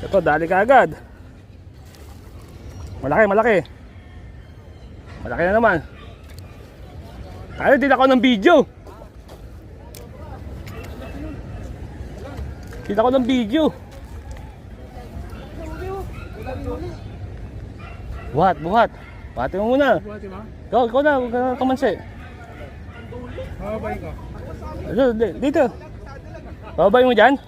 Ito, dali ka agad. Malaki, malaki. Malaki na naman. Kaya din ako ng video. Kita ko ng video. Buhat, buhat. Pati mo muna. Ikaw na, huwag ka na kamansi. Babay ka. Dito. Babay mo dyan.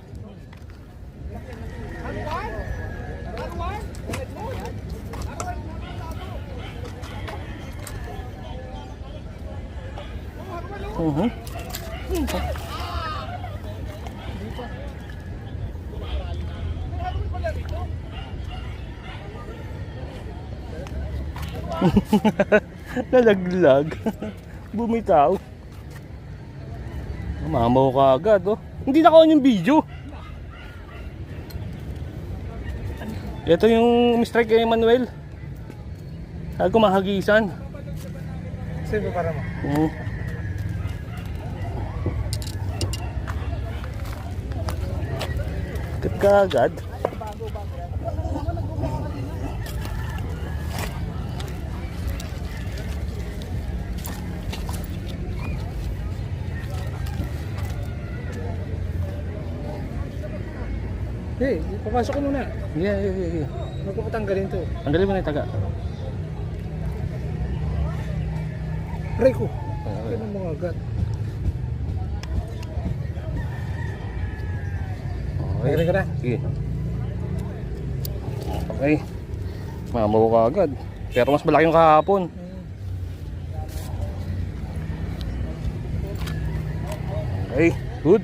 Nalaglag. Bumitaw. Mamaw ka agad, oh. Hindi na kaon yung video. Ito yung mistrike kay Manuel. Sabi ko mahagisan. Save para mo. Kat ka agad. Hey, papasok ko muna. Yeah. Magpapatanggalin to. Tanggalin mo na yung taga. Pray ko. Kaya mga agad. Okay. Ka na? Sige. Okay. Mamaw ka agad. Pero mas malaki yung kahapon. Okay, good.